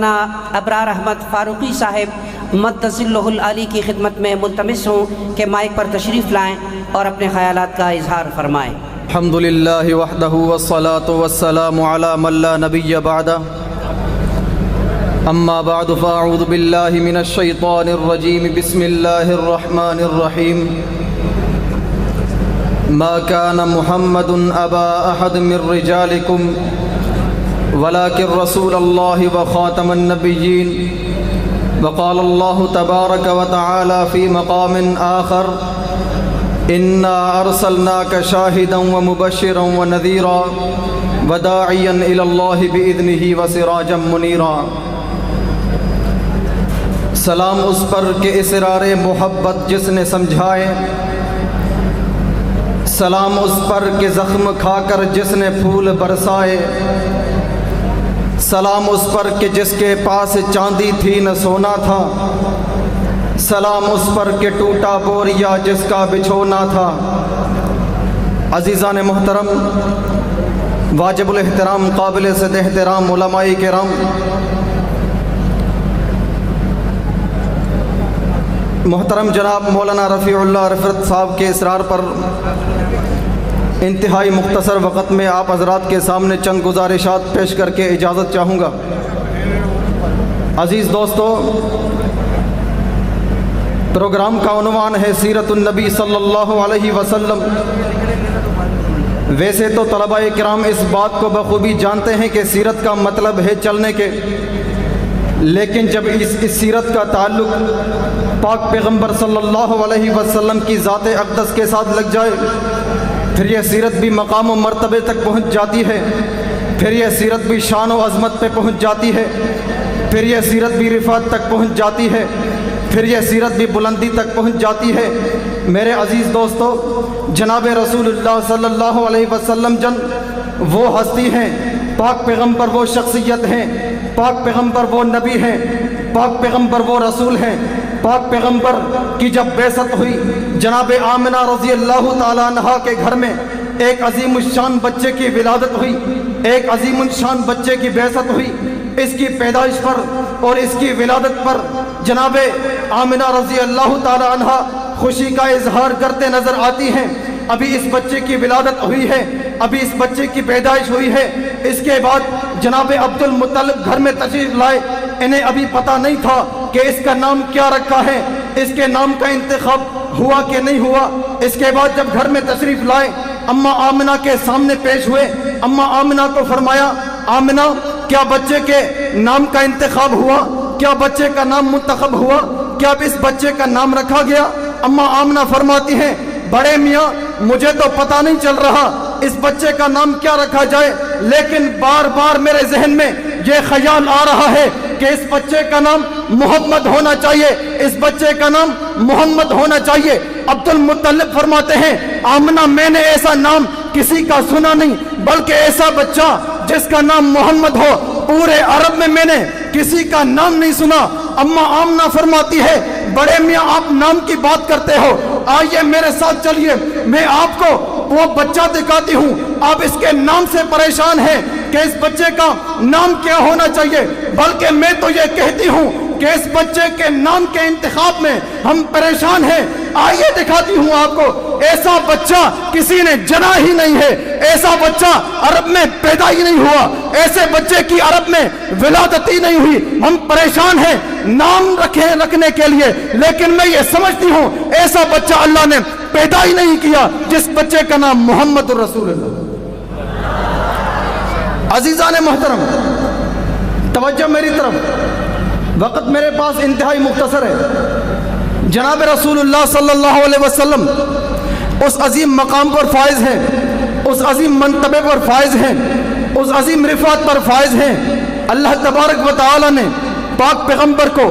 مولانا ابرار احمد فاروقی صاحب مدثلہ علی کی خدمت میں ملتمس ہوں کہ مائک پر تشریف لائیں اور اپنے خیالات کا اظہار فرمائیں۔ الحمد للہ وحدہ والصلاة والسلام علی من لا نبی بعدہ، اما بعد فاعوذ باللہ من الشیطان الرجیم، بسم اللہ الرحمن الرحیم۔ ما كان محمد ابا احد من رجالکم ولكن رسول الله وخاتم النبيين، وقال الله تبارك وتعالى في مقام آخر إنا أرسلناك شاهدا ومبشرا ونذيرا وداعيا إلى الله بإذنه وسراجا منيرا۔ سلام اس پر کہ اسرار محبت جس نے سمجھائے، سلام اس پر کہ زخم کھا کر جس نے پھول برسائے، سلام اس پر کہ جس کے پاس چاندی تھی نہ سونا تھا، سلام اس پر کہ ٹوٹا بوریا جس کا بچھونا تھا۔ عزیزان محترم، واجب الاحترام، قابل صد احترام علماء کرام، محترم جناب مولانا رفیع اللہ رفعت صاحب کے اصرار پر انتہائی مختصر وقت میں آپ حضرات کے سامنے چند گزارشات پیش کر کے اجازت چاہوں گا۔ عزیز دوستو، پروگرام کا عنوان ہے سیرت النبی صلی اللہ علیہ وسلم۔ ویسے تو طلباء کرام اس بات کو بخوبی جانتے ہیں کہ سیرت کا مطلب ہے چلنے کے، لیکن جب اس سیرت کا تعلق پاک پیغمبر صلی اللہ علیہ وسلم کی ذات اقدس کے ساتھ لگ جائے، پھر یہ سیرت بھی مقام و مرتبے تک پہنچ جاتی ہے، پھر یہ سیرت بھی شان و عظمت پہ پہنچ جاتی ہے، پھر یہ سیرت بھی رفعت تک پہنچ جاتی ہے، پھر یہ سیرت بھی بلندی تک پہنچ جاتی ہے۔ میرے عزیز دوستو، جناب رسول اللہ صلی اللہ علیہ وسلم جن وہ ہستی ہیں، پاک پیغمبر وہ شخصیت ہیں، پاک پیغمبر وہ نبی ہیں، پاک پیغمبر وہ رسول ہیں۔ پاک پیغمبر کی جب بعثت ہوئی، جناب آمنہ رضی اللہ تعالیٰ عنہا کے گھر میں ایک عظیم الشان بچے کی ولادت ہوئی، ایک عظیم الشان بچے کی بعثت ہوئی۔ اس کی پیدائش پر اور اس کی ولادت پر جناب آمنہ رضی اللہ تعالیٰ عنہا خوشی کا اظہار کرتے نظر آتی ہیں۔ ابھی اس بچے کی ولادت ہوئی ہے، ابھی اس بچے کی پیدائش ہوئی ہے۔ اس کے بعد جناب عبد المطلب گھر میں تشریف لائے، انہیں ابھی پتہ نہیں تھا کہ اس کا نام کیا رکھا ہے، اس کے نام کا انتخاب ہوا کہ نہیں ہوا۔ اس کے بعد جب گھر میں تشریف لائے، اماں آمنہ کے سامنے پیش ہوئے، اماں آمنہ کو فرمایا، آمنہ کیا بچے کے نام کا انتخاب ہوا؟ کیا بچے کا نام منتخب ہوا؟ کیا اب اس بچے کا نام رکھا گیا؟ اماں آمنہ فرماتی ہیں، بڑے میاں مجھے تو پتہ نہیں چل رہا اس بچے کا نام کیا رکھا جائے، لیکن بار بار میرے ذہن میں یہ خیال آ رہا ہے کہ اس بچے کا نام محمد ہونا چاہیے، اس بچے کا نام محمد ہونا چاہیے۔ عبد المطلب فرماتے ہیں، آمنہ میں نے ایسا نام کسی کا سنا نہیں، بلکہ ایسا بچہ جس کا نام محمد ہو پورے عرب میں نے کسی کا نام نہیں سنا۔ اماں آمنہ فرماتی ہے، بڑے میاں آپ نام کی بات کرتے ہو، آئیے میرے ساتھ چلیے، میں آپ کو وہ بچہ دکھاتی ہوں۔ آپ اس کے نام سے پریشان ہیں کہ اس بچے کا نام کیا ہونا چاہیے، بلکہ میں تو یہ کہتی ہوں کہ اس بچے کے نام کے انتخاب میں ہم پریشان ہیں۔ آئیے دکھاتی ہوں آپ کو، ایسا بچہ کسی نے جنا ہی نہیں ہے، ایسا بچہ عرب میں پیدا ہی نہیں ہوا، ایسے بچے کی عرب میں ولادت ہی نہیں ہوئی۔ ہم پریشان ہیں نام رکھنے کے لیے، لیکن میں یہ سمجھتی ہوں ایسا بچہ اللہ نے پیدا ہی نہیں کیا جس بچے کا نام محمد الرسول اللہ۔ عزیزان محترم، توجہ میری طرف، وقت میرے پاس انتہائی مختصر ہے۔ جناب رسول اللہ صلی اللہ علیہ وسلم اس عظیم مقام پر فائز ہیں، اس عظیم منتبے پر فائز ہیں، اس عظیم رفعت پر فائز ہیں۔ اللہ تبارک و تعالی نے پاک پیغمبر کو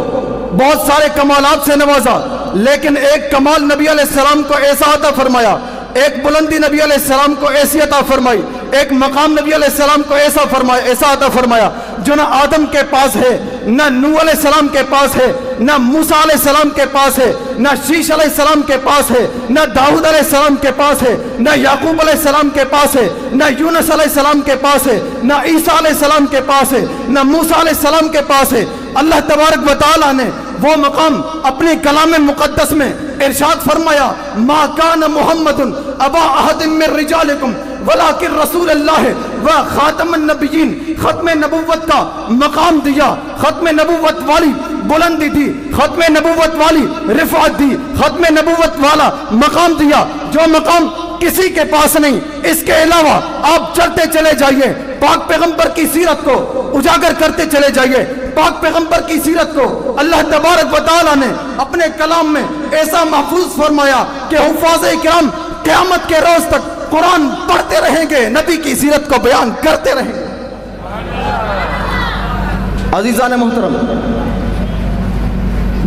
بہت سارے کمالات سے نوازا، لیکن ایک کمال نبی علیہ السلام کو ایسا عطا فرمایا، ایک بلندی نبی علیہ السلام کو ایسی عطا فرمائی، ایک مقام نبی علیہ السلام کو ایسا عطا فرمایا جو نہ آدم کے پاس ہے، نہ نوح علیہ السلام کے پاس ہے، نہ موسیٰ علیہ السلام کے پاس ہے، نہ شیش علیہ السلام کے پاس ہے، نہ داؤد علیہ السلام کے پاس ہے، نہ یعقوب علیہ السلام کے پاس ہے، نہ یونس علیہ السلام کے پاس ہے، نہ عیسیٰ علیہ السلام کے پاس ہے، نہ موسیٰ علیہ السلام کے پاس ہے۔ اللہ تبارک و تعالیٰ نے وہ مقام اپنے کلام مقدس میں ارشاد فرمایا، ما کان محمد ابا احد من رجالکم ولیکن رسول اللہ و خاتم النبیین، ختم نبوت کا مقام دیا، ختم نبوت والی بلندی دی، ختم نبوت والی رفعت دی، ختم نبوت والا مقام دیا جو مقام کسی کے پاس نہیں۔ اس کے علاوہ آپ چلتے چلے جائیے، پاک پیغمبر کی سیرت کو اجاگر کرتے چلے جائیے، پاک پیغمبر کی سیرت کو اللہ تبارک و تعالیٰ نے اپنے کلام میں ایسا محفوظ فرمایا کہ حفاظ کرام قیامت کے روز تک قرآن پڑھتے رہیں گے، نبی کی سیرت کو بیان کرتے رہیں گے۔ عزیزان محترم،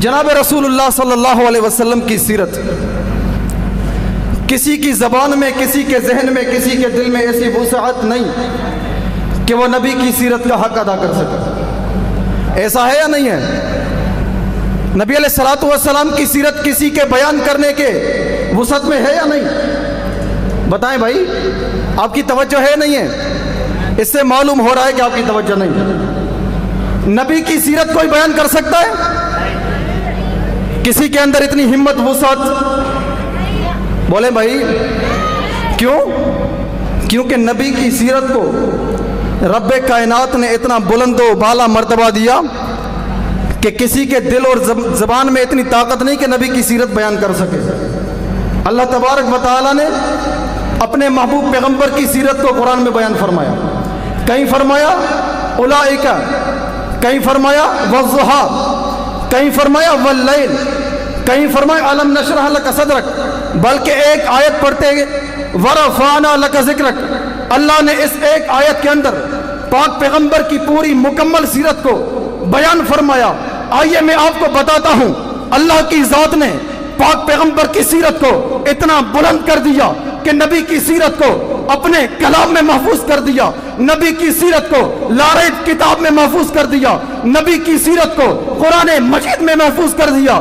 جناب رسول اللہ صلی اللہ علیہ وسلم کی سیرت کسی کی زبان میں، کسی کے ذہن میں، کسی کے دل میں ایسی وسعت نہیں کہ وہ نبی کی سیرت کا حق ادا کر سکے۔ ایسا ہے یا نہیں ہے؟ نبی علیہ الصلوۃ والسلام کی سیرت کسی کے بیان کرنے کے وسعت میں ہے یا نہیں؟ بتائیں بھائی، آپ کی توجہ ہے نہیں ہے؟ اس سے معلوم ہو رہا ہے کہ آپ کی توجہ نہیں ہے۔ نبی کی سیرت کوئی بیان کر سکتا ہے؟ کسی کے اندر اتنی ہمت، وسعت؟ بولیں بھائی کیوں؟ کیونکہ نبی کی سیرت کو رب کائنات نے اتنا بلند و بالا مرتبہ دیا کہ کسی کے دل اور زبان میں اتنی طاقت نہیں کہ نبی کی سیرت بیان کر سکے۔ اللہ تبارک و تعالیٰ نے اپنے محبوب پیغمبر کی سیرت کو قرآن میں بیان فرمایا، کہیں فرمایا اولئک، کہیں فرمایا والضحیٰ، کہیں فرمایا واللیل، کہیں فرمایا الم نشرح لک صدرک، بلکہ ایک آیت پڑھتے ہیں ورفعنا لک ذکرک۔ اللہ نے اس ایک آیت کے اندر پاک پیغمبر کی پوری مکمل سیرت کو بیان فرمایا۔ آئیے میں آپ کو بتاتا ہوں، اللہ کی ذات نے پاک پیغمبر کی سیرت کو اتنا بلند کر دیا کہ نبی کی سیرت کو اپنے کلام میں محفوظ کر دیا، نبی کی سیرت کو لاریب کتاب میں محفوظ کر دیا، نبی کی سیرت کو قرآن مجید میں محفوظ کر دیا۔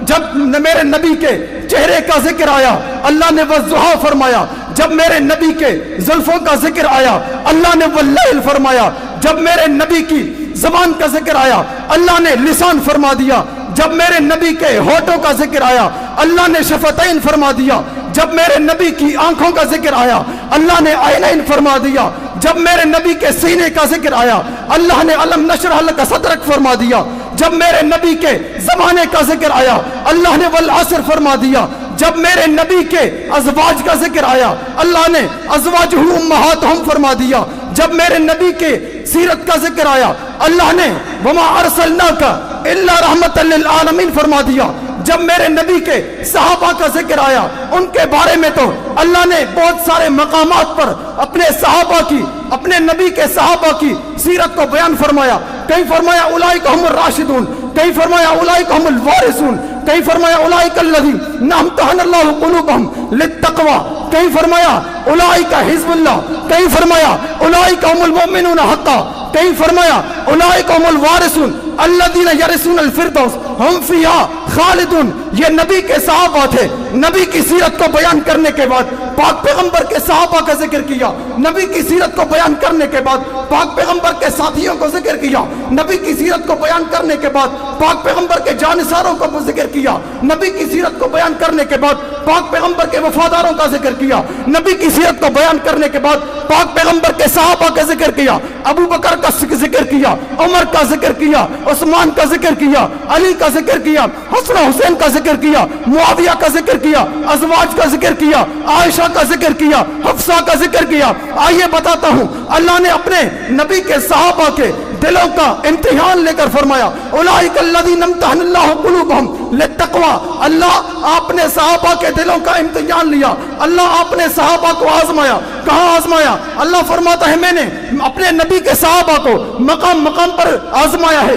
جب میرے نبی کے چہرے کا ذکر آیا، اللہ نے والضحیٰ فرمایا۔ جب میرے نبی کے زلفوں کا ذکر آیا، اللہ نے واللیل فرمایا۔ جب میرے نبی کی زبان کا ذکر آیا، اللہ نے لسان فرما دیا۔ جب میرے نبی کے ہونٹوں کا ذکر آیا، اللہ نے شفتین فرما دیا۔ جب میرے نبی کی آنکھوں کا ذکر آیا، اللہ نے عینین فرما دیا۔ جب میرے نبی کے سینے کا ذکر آیا، اللہ نے الم نشرح لک صدرک فرما دیا۔ جب میرے نبی کے زمانے کا ذکر آیا، اللہ نے والعصر فرما دیا۔ جب میرے نبی کے ازواج کا ذکر آیا، اللہ نے ازواجہ امہاتہم فرما دیا۔ جب میرے نبی کے سیرت کا ذکر آیا، اللہ نے وما ارسلناک الا رحمۃ للعالمین فرما دیا۔ جب میرے نبی کے صحابہ کا ذکر آیا، ان کے بارے میں تو اللہ نے بہت سارے مقامات پر اپنے صحابہ کی، اپنے نبی کے صحابہ کی سیرت کو بیان فرمایا۔ کہیں فرمایا اولئک هم الراشدون، کہیں فرمایا اولئک هم الوارثون، کہیں فرمایا اولئک الذین امتحن اللہ قلوبهم للتقوی، کہیں فرمایا اولئک حزب اللہ، کہیں فرمایا اولئک هم المؤمنون حقا، کہیں فرمایا اولئک هم الوارثون الذین یرثون الفردوس ہم فیہا خالدون۔ یہ نبی کے صحابہ تھے۔ نبی کی سیرت کو بیان کرنے کے بعد پاک پیغمبر کے صحابہ کا ذکر کیا، نبی کی سیرت کو بیان کرنے کے بعد پاک پیغمبر کے ساتھیوں کو ذکر کیا، نبی کی سیرت کو بیان کرنے کے بعد پاک پیغمبر کے جانثاروں کو ذکر کیا، نبی کی سیرت کو بیان کرنے کے بعد پاک پیغمبر کے وفاداروں کا ذکر کیا، نبی کی سیرت کو بیان کرنے کے بعد پاک پیغمبر کے صحابہ کا ذکر کیا، ابو بکر کا ذکر کیا، عمر کا ذکر کیا، عثمان کا ذکر کیا، علی کا ذکر کیا، حسن حسین کا ذکر کیا، معاویہ کا ذکر کیا، ازواج کا ذکر کیا، عائشہ کا ذکر کیا، حفصہ کا ذکر کیا۔ آئیے بتاتا ہوں، اللہ نے اپنے نبی کے صحابہ کے دلوں کا امتحان لے کر فرمایا اولئک الذین امتحن اللہ قلوبهم للتقوی۔ اللہ آپ نے صحابہ کے دلوں کا امتحان لیا، اللہ آپ نے صحابہ کو آزمایا۔ کہاں آزمایا؟ اللہ فرماتا ہے میں نے اپنے نبی کے صحابہ کو مقام مقام پر آزمایا ہے۔